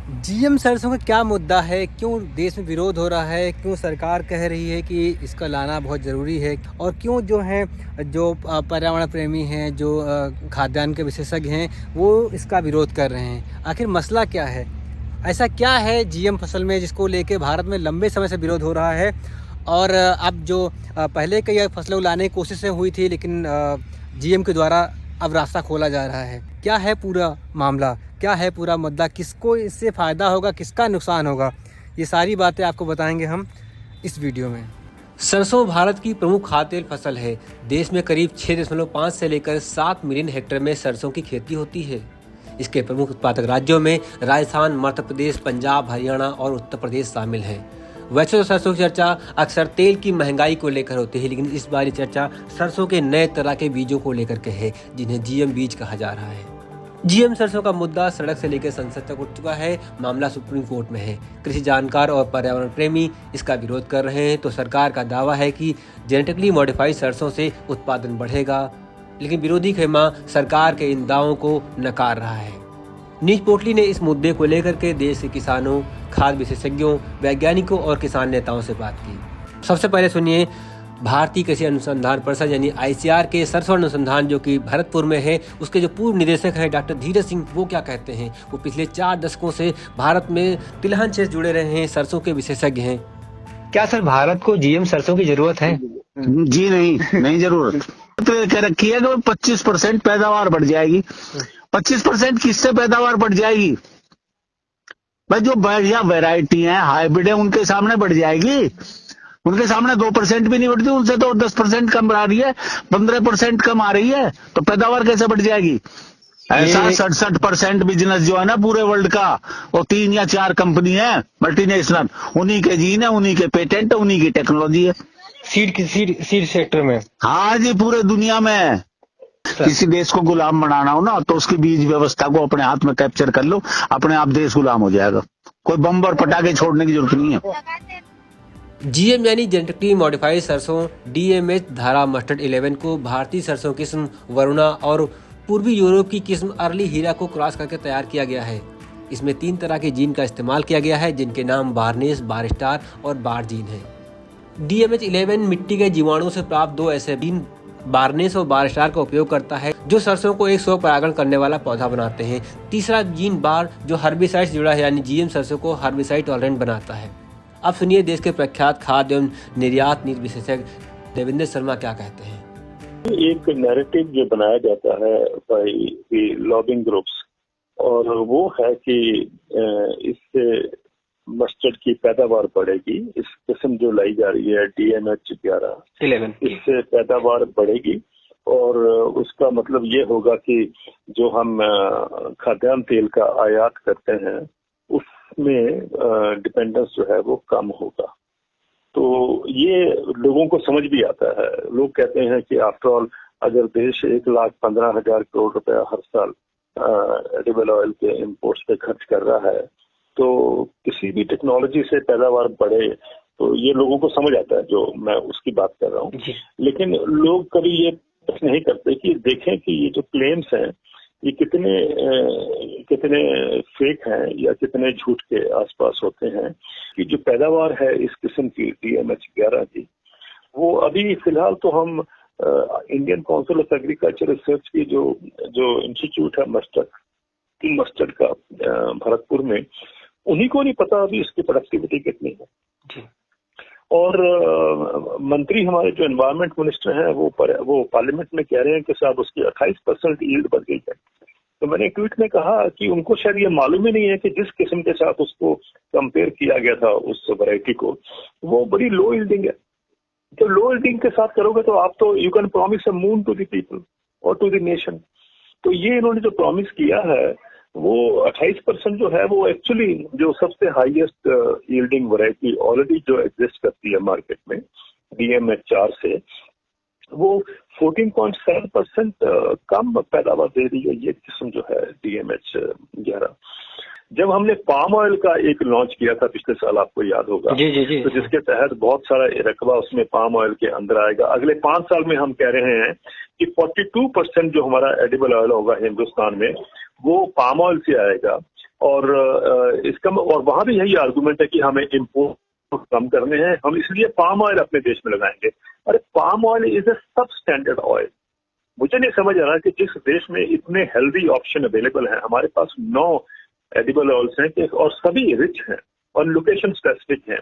GM सरसों का क्या मुद्दा है? क्यों देश में विरोध हो रहा है? क्यों सरकार कह रही है कि इसका लाना बहुत ज़रूरी है? और क्यों जो पर्यावरण प्रेमी हैं, जो खाद्यान्न के विशेषज्ञ हैं, वो इसका विरोध कर रहे हैं? आखिर मसला क्या है? ऐसा क्या है जीएम फसल में जिसको लेके भारत में लंबे समय से विरोध हो रहा है? और अब जो पहले कई फसलों को लाने की कोशिशें हुई थी, लेकिन जीएम के द्वारा अब रास्ता खोला जा रहा है। क्या है पूरा मामला? क्या है पूरा मुद्दा? किसको इससे फ़ायदा होगा, किसका नुकसान होगा? ये सारी बातें आपको बताएंगे हम इस वीडियो में। सरसों भारत की प्रमुख खाद्य तेल फसल है। देश में करीब 6.5 से लेकर 7 मिलियन हेक्टेयर में सरसों की खेती होती है। इसके प्रमुख उत्पादक राज्यों में राजस्थान, मध्य प्रदेश, पंजाब, हरियाणा और उत्तर प्रदेश शामिल हैं। वैसे तो सरसों की चर्चा अक्सर तेल की महंगाई को लेकर होती है, लेकिन इस बार ये चर्चा सरसों के नए तरह के बीजों को लेकर के है, जिन्हें जीएम बीज कहा जा रहा है। जीएम सरसों का मुद्दा सड़क से लेकर संसद तक उठ चुका है। मामला सुप्रीम कोर्ट में है। कृषि जानकार और पर्यावरण प्रेमी इसका विरोध कर रहे हैं, तो सरकार का दावा है कि जेनेटिकली मॉडिफाइड सरसों से उत्पादन बढ़ेगा, लेकिन विरोधी खेमा सरकार के इन दावों को नकार रहा है। न्यूज पोर्टली ने इस मुद्दे को लेकर के देश के किसानों, खाद्य विशेषज्ञों, वैज्ञानिकों और किसान नेताओं से बात की। सबसे पहले सुनिए भारतीय कृषि अनुसंधान परिषद यानी आईसीआर के सरसों अनुसंधान जो कि भरतपुर में है, उसके जो पूर्व निदेशक हैं डॉक्टर धीरज सिंह, वो क्या कहते हैं। वो पिछले 4 दशकों से भारत में तिलहन से जुड़े रहे हैं, सरसों के विशेषज्ञ हैं। क्या सर भारत को जीएम सरसों की जरूरत है? जी नहीं जरूरत। तो कह रखी है कि 25% पैदावार बढ़ जाएगी। 25% किससे पैदावार बढ़ जाएगी भाई? जो बढ़िया वैरायटी है, हाइब्रिड है, उनके सामने बढ़ जाएगी। उनके सामने 2% भी नहीं बढ़ती, उनसे तो 10% कम आ रही है, 15% कम आ रही है, तो पैदावार कैसे बढ़ जाएगी? ऐसा 67% बिजनेस जो है ना पूरे वर्ल्ड का, वो 3 या 4 कंपनी है मल्टीनेशनल, उन्हीं के जीन है, उन्हीं के पेटेंट है, उन्हीं की टेक्नोलॉजी है। सीड सेक्टर में? हाँ जी, पूरे दुनिया में। किसी देश को गुलाम बनाना हो ना, तो उसकी बीज व्यवस्था को अपने हाथ में कैप्चर कर लो, अपने आप देश गुलाम हो जाएगा। कोई बम और पटाखे छोड़ने की जरूरत नहीं है। जीएम यानी जेनेटिकली मॉडिफाइड सरसों डीएमएच धारा मस्टर्ड 11 को भारतीय सरसों किस्म वरुणा और पूर्वी यूरोप की किस्म अर्ली हीरा को क्रॉस करके तैयार किया गया है। इसमें 3 तरह के जीन का इस्तेमाल किया गया है, जिनके नाम बारनेस, बारस्टार और बार जीन है। डीएमएच 11 मिट्टी के जीवाणु से प्राप्त 2 ऐसे जीन बारनेस और बारस्टार का उपयोग करता है, जो सरसों को एक स्व परागण करने वाला पौधा बनाते हैं। तीसरा जीन बार जो हर्बिसाइड से जुड़ा है, यानी जीएम सरसों को हर्बिसाइड टॉलरेंट बनाता है। अब सुनिए देश के प्रख्यात खाद्य एवं निर्यात नीति विशेषज्ञ देवेंद्र शर्मा क्या कहते हैं। एक नैरेटिव जो बनाया जाता है बाय लॉबिंग ग्रुप्स, और वो है कि इससे मस्टर्ड की पैदावार बढ़ेगी। इस किस्म जो लाई जा रही है डीएमएच 11, इससे पैदावार बढ़ेगी, और उसका मतलब ये होगा कि जो हम खाद्यान्न तेल का आयात करते हैं उसमें डिपेंडेंस जो है वो कम होगा। तो ये लोगों को समझ भी आता है। लोग कहते हैं कि आफ्टर ऑल अगर देश 1,15,000 करोड़ रुपया हर साल एडिबल ऑयल के इंपोर्ट्स पे खर्च कर रहा है, तो किसी भी टेक्नोलॉजी से पैदावार बढ़े, तो ये लोगों को समझ आता है, जो मैं उसकी बात कर रहा हूँ। लेकिन लोग कभी ये प्रश्न नहीं करते कि देखें कि ये जो क्लेम्स हैं ये कितने फेक हैं या कितने झूठ के आसपास होते हैं। कि जो पैदावार है इस किस्म की डीएमएच 11 की, वो अभी फिलहाल तो हम Indian council of agriculture research की जो इंस्टीट्यूट है मस्टर्ड का भरतपुर में, उन्हीं को नहीं पता अभी इसकी प्रोडक्टिविटी कितनी है। और मंत्री हमारे जो एनवायरमेंट मिनिस्टर हैं वो पार्लियामेंट में कह रहे हैं कि साहब उसकी 28% यील्ड बढ़ गई है। तो मैंने एक ट्वीट में कहा कि उनको शायद ये मालूम ही नहीं है कि जिस किस्म के साथ उसको कंपेयर किया गया था उस वैरायटी को, वो बड़ी लो यील्डिंग है। तो लो यील्डिंग के साथ करोगे तो आप तो you can promise a moon to the people और टू द नेशन। तो ये इन्होंने जो प्रॉमिस किया है वो 28% जो है वो एक्चुअली जो सबसे हाईएस्ट यील्डिंग वैरायटी ऑलरेडी जो एग्जिस्ट करती है मार्केट में डीएमएच 4 से, वो 14.7% कम पैदावार दे रही है ये किस्म जो है डीएमएच 11। जब हमने पाम ऑयल का एक लॉन्च किया था पिछले साल, आपको याद होगा, जी। तो जिसके तहत बहुत सारा रकबा उसमें पाम ऑयल के अंदर आएगा। अगले 5 साल में हम कह रहे हैं कि 42% जो हमारा एडिबल ऑयल होगा हिंदुस्तान में वो पाम ऑयल से आएगा, और और वहां भी यही आर्गुमेंट है कि हमें इम्पोर्ट कम करने हैं, हम इसलिए पाम ऑयल अपने देश में लगाएंगे। अरे पाम ऑयल इज ए सब स्टैंडर्ड ऑयल। मुझे नहीं समझ आ रहा कि जिस देश में इतने हेल्दी ऑप्शन अवेलेबल हैं, हमारे पास 9 एडिबल ऑयल्स हैं और सभी रिच हैं और लोकेशन स्पेसिफिक हैं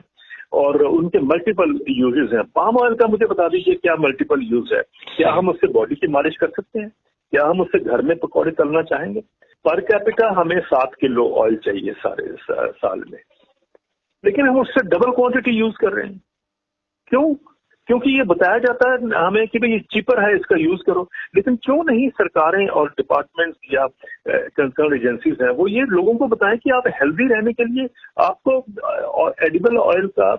और उनके मल्टीपल यूजेस हैं। पाम ऑयल का मुझे बता दीजिए क्या मल्टीपल यूज है? क्या हम उससे बॉडी की मालिश कर सकते हैं? क्या हम उससे घर में पकौड़े तलना चाहेंगे? पर कैपिटा हमें 7 किलो ऑयल चाहिए सारे साल में, लेकिन हम उससे डबल क्वांटिटी यूज कर रहे हैं। क्यों? क्योंकि ये बताया जाता है हमें कि भाई ये चीपर है, इसका यूज करो। लेकिन क्यों नहीं सरकारें और डिपार्टमेंट्स या कंसर्न एजेंसीज हैं वो ये लोगों को बताएं कि आप हेल्दी रहने के लिए आपको एडिबल ऑयल का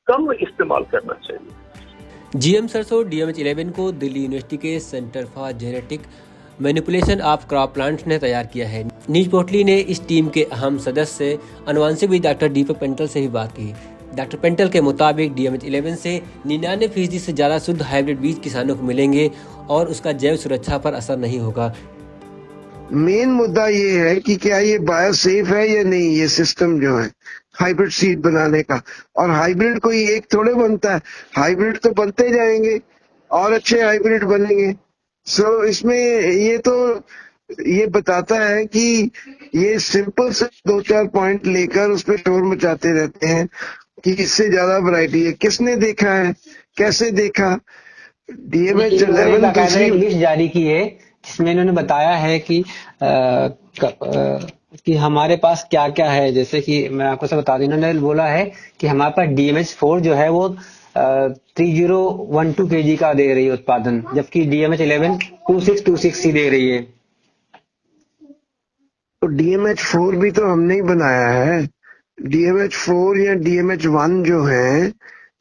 कम इस्तेमाल करना चाहिए। जीएम सरसों DMH11 को दिल्ली यूनिवर्सिटी के centre for genetic manipulation of crop plants ने तैयार किया है। नीच पोटली ने इस टीम के अहम सदस्य अनुवांशिकविद डॉक्टर दीपक पेंटल से भी बात की। डॉक्टर पेंटल के मुताबिक DMH11 से 99% से ज़्यादा शुद्ध हाइब्रिड बीज किसानों को मिलेंगे और उसका जैव सुरक्षा पर असर नहीं होगा। मेन मुद्दा ये है कि क्या ये बायोसेफ है या नहीं, ये सिस्टम जो है हाइब्रिड सीड बनाने का। और हाइब्रिड कोई एक थोड़े बनता है, हाइब्रिड तो बनते जाएंगे और अच्छे हाइब्रिड बनेंगे। सो इसमें ये बताता है कि ये सिंपल से 2-4 पॉइंट लेकर उस पर शोर मचाते रहते हैं कि इससे ज्यादा वैरायटी है। किसने देखा है, कैसे देखा? DMH11 लिस्ट जारी की है जिसमें इन्होंने बताया है कि हमारे पास क्या क्या है। जैसे कि मैं आपको सब बता दूं, इन्होंने बोला है कि हमारे पास DMH4 जो है वो 3012 kg का दे रही है उत्पादन, जबकि DMH11 2626 ही दे रही है। तो DMH4 भी तो हमने ही बनाया है। DMH4 या DMH1 जो है,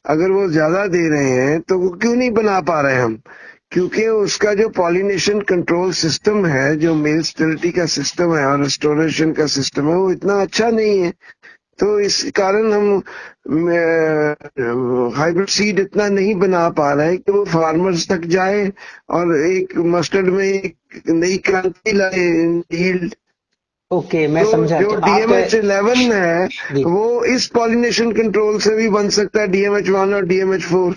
अगर वो ज्यादा दे रहे हैं तो वो क्यों नहीं बना पा रहे हम? क्योंकि उसका जो पॉलिनेशन कंट्रोल सिस्टम है, जो मेल स्टेरिलिटी का सिस्टम है और रेस्टोरेशन का सिस्टम है, वो इतना अच्छा नहीं है। तो इस कारण हम हाइब्रिड सीड इतना नहीं बना पा रहे हैं कि वो फार्मर्स तक जाए और एक मस्टर्ड में एक नई क्रांति लाए यील्ड। ओके, मैं तो समझा। जो DMH11 है वो इस पॉलिनेशन कंट्रोल से भी बन सकता है, DMH1 और DMH4।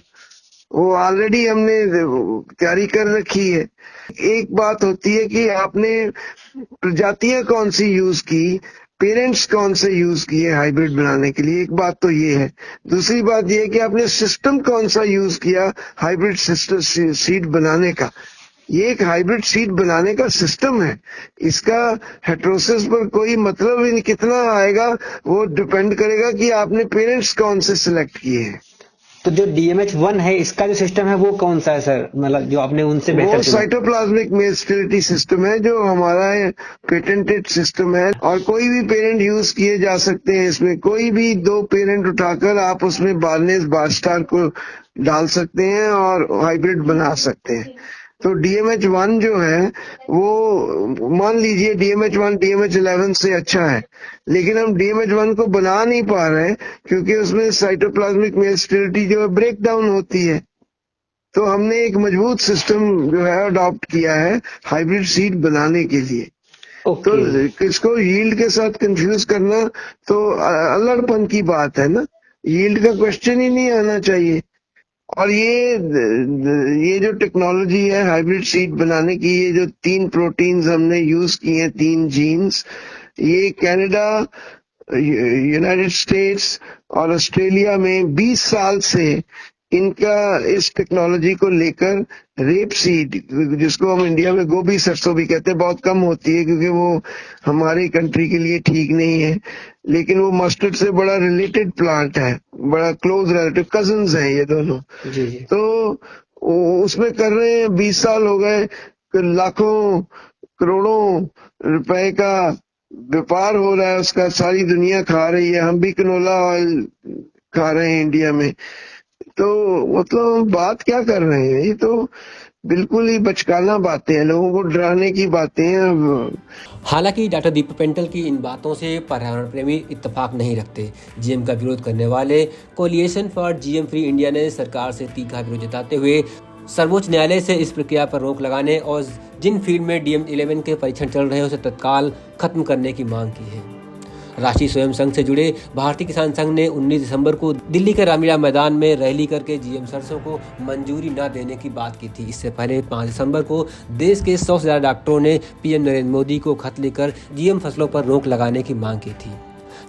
वो ऑलरेडी हमने तैयारी कर रखी है। एक बात होती है कि आपने प्रजातियां कौन सी यूज की, पेरेंट्स कौन से यूज किए हाइब्रिड बनाने के लिए, एक बात तो ये है। दूसरी बात ये है कि आपने सिस्टम कौन सा यूज किया हाइब्रिड सीड बनाने का। ये एक हाइब्रिड सीड बनाने का सिस्टम है, इसका हेटेरोसिस पर कोई मतलब ही नहीं। कितना आएगा वो डिपेंड करेगा कि आपने पेरेंट्स कौन से सिलेक्ट किए हैं। तो जो DMH1 है इसका जो सिस्टम है वो कौन सा है सर? मतलब जो आपने उनसे बेहतर वो साइटोप्लाज्मिक मेल स्टेरिलिटी सिस्टम है, जो हमारा पेटेंटेड सिस्टम है और कोई भी पेरेंट यूज किए जा सकते हैं। इसमें कोई भी 2 पेरेंट उठाकर आप उसमें बार्नेस बारस्टार को डाल सकते हैं और हाइब्रिड बना सकते हैं। तो DMH1 जो है वो मान लीजिए DMH1 DMH11 से अच्छा है, लेकिन हम DMH1 को बना नहीं पा रहे क्योंकि उसमें साइटोप्लाज्मिक मेल स्टेरिलिटी जो है ब्रेक डाउन होती है। तो हमने एक मजबूत सिस्टम जो है अडॉप्ट किया है हाइब्रिड सीड बनाने के लिए। तो इसको यील्ड के साथ कंफ्यूज करना तो अल्लड़पन की बात है ना। यील्ड का क्वेश्चन ही नहीं आना चाहिए। और ये जो टेक्नोलॉजी है हाइब्रिड सीड बनाने की, ये जो 3 प्रोटीन्स हमने यूज किए हैं, 3 जीन्स, ये कनाडा, यूनाइटेड स्टेट्स और ऑस्ट्रेलिया में 20 साल से इनका इस टेक्नोलॉजी को लेकर रेप सीड, जिसको हम इंडिया में गोभी सरसों भी कहते हैं, बहुत कम होती है क्योंकि वो हमारी कंट्री के लिए ठीक नहीं है, लेकिन वो मस्टर्ड से बड़ा रिलेटेड प्लांट है, बड़ा क्लोज रिलेटिव, कजन्स हैं ये दोनों। जी। तो उसमें कर रहे हैं, 20 साल हो गए, लाखों करोड़ों रुपए का व्यापार हो रहा है उसका, सारी दुनिया खा रही है। हम भी कैनोला ऑयल खा रहे हैं इंडिया में। तो मतलब बात क्या कर रहे हैं, ये तो बिल्कुल ही बचकाना बातें हैं, लोगों को डराने की बातें हैं। हालांकि डॉक्टर दीपक पेंटल की इन बातों से पर्यावरण प्रेमी इत्तेफाक नहीं रखते। जीएम का विरोध करने वाले coalition for GM free India ने सरकार से तीखा विरोध जताते हुए सर्वोच्च न्यायालय से इस प्रक्रिया पर रोक लगाने और जिन फील्ड में DMH11 के परीक्षण चल रहे हैं उसे तत्काल खत्म करने की मांग की है। राष्ट्रीय स्वयं संघ से जुड़े भारतीय किसान संघ ने 19 दिसंबर को दिल्ली के रामलीला मैदान में रैली करके जीएम सरसों को मंजूरी न देने की बात की थी। इससे पहले 5 दिसंबर को देश के 100 से ज्यादा डॉक्टरों ने पीएम नरेंद्र मोदी को खत लिखकर जीएम फसलों पर रोक लगाने की मांग की थी।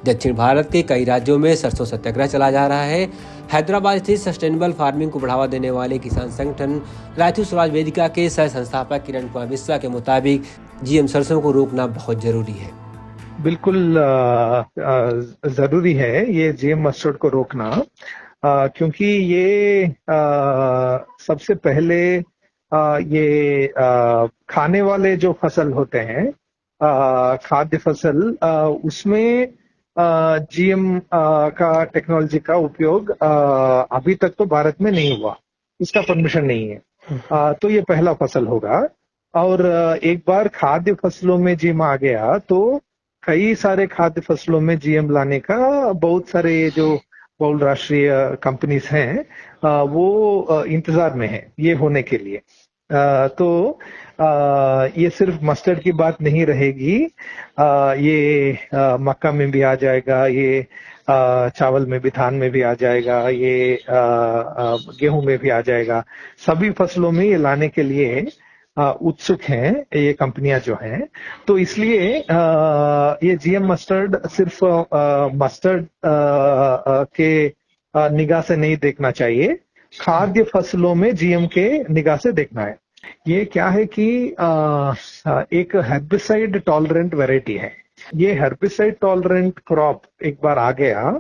दक्षिण भारत के कई राज्यों में सरसों सत्याग्रह चला जा रहा है। हैदराबाद स्थित सस्टेनेबल फार्मिंग को बढ़ावा देने वाले किसान संगठन रायतू स्वराज वेदिका के सह संस्थापक किरण कुमार मिश्रा के मुताबिक जीएम सरसों को रोकना बहुत जरूरी है। बिल्कुल जरूरी है ये जीएम मस्टर्ड को रोकना, क्योंकि ये सबसे पहले ये खाने वाले जो फसल होते हैं, खाद्य फसल, उसमें जीएम का टेक्नोलॉजी का उपयोग अभी तक तो भारत में नहीं हुआ, इसका परमिशन नहीं है। तो ये पहला फसल होगा। और एक बार खाद्य फसलों में जीएम आ गया तो कई सारे खाद्य फसलों में जीएम लाने का बहुत सारे जो बहुराष्ट्रीय कंपनीज हैं वो इंतजार में है ये होने के लिए। तो ये सिर्फ मस्टर्ड की बात नहीं रहेगी, ये मक्का में भी आ जाएगा, ये चावल में भी, धान में भी आ जाएगा, ये गेहूं में भी आ जाएगा। सभी फसलों में ये लाने के लिए उत्सुक हैं ये कंपनियां जो हैं। तो इसलिए ये जीएम मस्टर्ड सिर्फ मस्टर्ड के निगाह से नहीं देखना चाहिए, खाद्य फसलों में जीएम के निगाह से देखना है। ये क्या है कि एक हेर्बिसाइड टॉलरेंट वैरायटी है। ये हेर्बिसाइड टॉलरेंट क्रॉप एक बार आ गया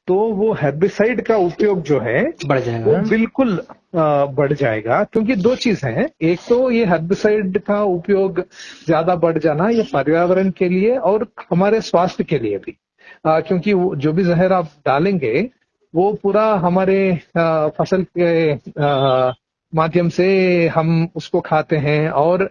तो वो हेर्बिसाइड का उपयोग जो है बढ़ जाएगा, वो बिल्कुल बढ़ जाएगा। क्योंकि दो चीज हैं, एक तो ये हेर्बिसाइड का उपयोग ज्यादा बढ़ जाना ये पर्यावरण के लिए और हमारे स्वास्थ्य के लिए भी, क्योंकि जो भी जहर आप डालेंगे वो पूरा हमारे फसल के माध्यम से हम उसको खाते हैं और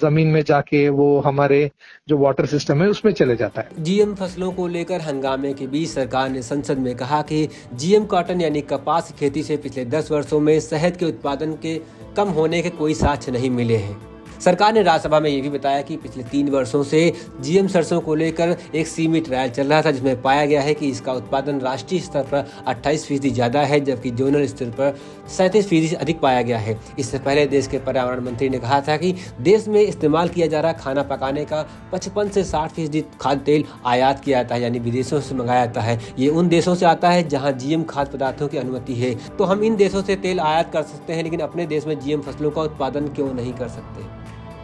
जमीन में जाके वो हमारे जो वाटर सिस्टम है उसमें चले जाता है। जीएम फसलों को लेकर हंगामे के बीच सरकार ने संसद में कहा कि जीएम कॉटन यानी कपास की खेती से पिछले 10 वर्षों में शहद के उत्पादन के कम होने के कोई साक्ष्य नहीं मिले हैं। सरकार ने राज्यसभा में ये भी बताया कि पिछले 3 वर्षों से जीएम सरसों को लेकर एक सीमित ट्रायल चल रहा था, जिसमें पाया गया है कि इसका उत्पादन राष्ट्रीय स्तर पर 28% ज्यादा है, जबकि जोनल स्तर पर 37% अधिक पाया गया है। इससे पहले देश के पर्यावरण मंत्री ने कहा था कि देश में इस्तेमाल किया जा रहा खाना पकाने का 55 से 60% खाद्य तेल आयात किया जाता है, यानी विदेशों से मंगाया जाता है। ये उन देशों से आता है जहाँ जीएम खाद्य पदार्थों की अनुमति है। तो हम इन देशों से तेल आयात कर सकते हैं, लेकिन अपने देश में जीएम फसलों का उत्पादन क्यों नहीं कर सकते?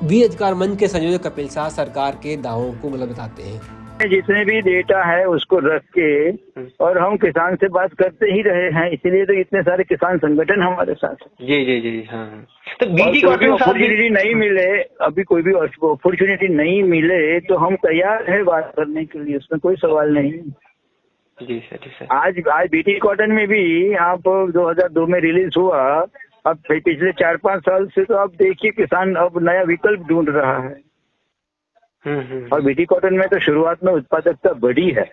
बी अधिकार मंच के संयोजक कपिल शाह सरकार के दावों को गलत बताते हैं। जितने भी डेटा है उसको रख के और हम किसान से बात करते ही रहे हैं, इसीलिए तो इतने सारे किसान संगठन हमारे साथ हैं। जी जी जी हाँ। तो बीजी अपॉर्चुनिटी नहीं मिले, अभी कोई भी अपॉर्चुनिटी नहीं मिले तो हम तैयार है बात करने के लिए, उसमें कोई सवाल नहीं। जी सर। आज बीटी कॉटन में भी आप 2002 में रिलीज हुआ, अब पिछले 4-5 साल से तो आप देखिए किसान अब नया विकल्प ढूंढ रहा है। और बीटी कॉटन में तो शुरुआत में उत्पादकता बढ़ी है,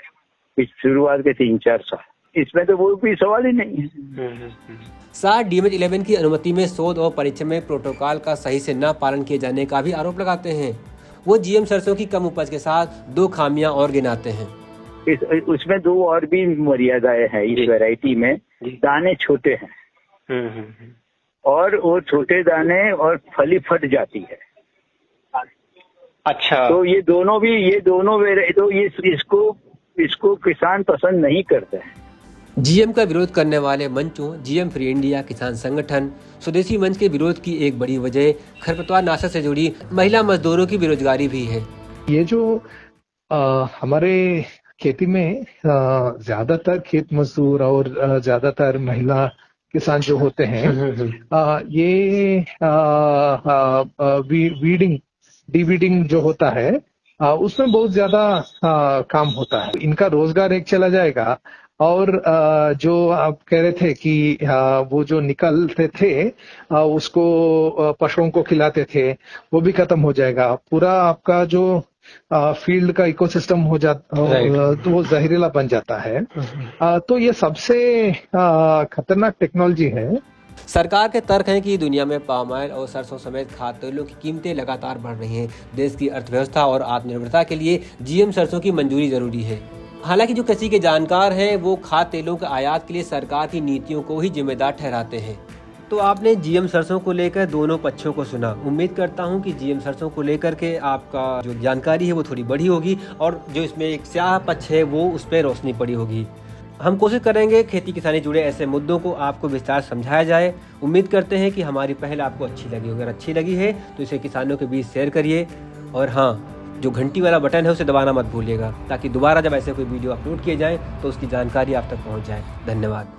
इस शुरुआत के 3-4 साल, इसमें तो वो भी सवाल ही नहीं है। साथ DMH-11 की अनुमति में शोध और परीक्षण में प्रोटोकॉल का सही से न पालन किए जाने का भी आरोप लगाते हैं। वो जीएम सरसों की कम उपज के साथ 2 खामियां और गिनाते हैं। उसमें 2 और भी मर्यादाएं हैं इस वैरायटी में। दाने छोटे हैं और वो छोटे दाने और फली फट जाती है। अच्छा। तो ये दोनों तो इसको किसान पसंद नहीं करते हैं। जीएम का विरोध करने वाले मंचों जीएम फ्री इंडिया, किसान संगठन, स्वदेशी मंच के विरोध की एक बड़ी वजह खरपतवार नाशक से जुड़ी महिला मजदूरों की बेरोजगारी भी है। ये जो हमारे खेती में ज्यादातर खेत मजदूर और ज्यादातर महिला किसान जो होते हैं, ये वीडिंग जो होता है उसमें बहुत ज्यादा काम होता है। इनका रोजगार एक चला जाएगा और जो आप कह रहे थे कि वो जो निकलते थे उसको पशुओं को खिलाते थे, वो भी खत्म हो जाएगा। पूरा आपका जो फील्ड का इकोसिस्टम हो जाता तो वो जहरीला बन जाता है। तो ये सबसे खतरनाक टेक्नोलॉजी है सरकार के तर्क हैं कि दुनिया में पाम ऑयल और सरसों समेत खाद्य तेलों की कीमतें लगातार बढ़ रही हैं। देश की अर्थव्यवस्था और आत्मनिर्भरता के लिए जीएम सरसों की मंजूरी जरूरी है। हालांकि जो कृषि के जानकार हैं वो खाद्य तेलों के आयात के लिए सरकार की नीतियों को ही जिम्मेदार ठहराते हैं। तो आपने जीएम सरसों को लेकर दोनों पक्षों को सुना। उम्मीद करता हूं कि जीएम सरसों को लेकर के आपका जो जानकारी है वो थोड़ी बड़ी होगी और जो इसमें एक स्याह पक्ष है वो उस पर रोशनी पड़ी होगी। हम कोशिश करेंगे खेती किसानी जुड़े ऐसे मुद्दों को आपको विस्तार समझाया जाए। उम्मीद करते हैं कि हमारी पहल आपको अच्छी लगी। अगर अच्छी लगी है तो इसे किसानों के बीच शेयर करिए और हाँ, जो घंटी वाला बटन है उसे दबाना मत भूलिएगा ताकि दोबारा जब ऐसे कोई वीडियो अपलोड किए जाएं तो उसकी जानकारी आप तक पहुंच जाए। धन्यवाद।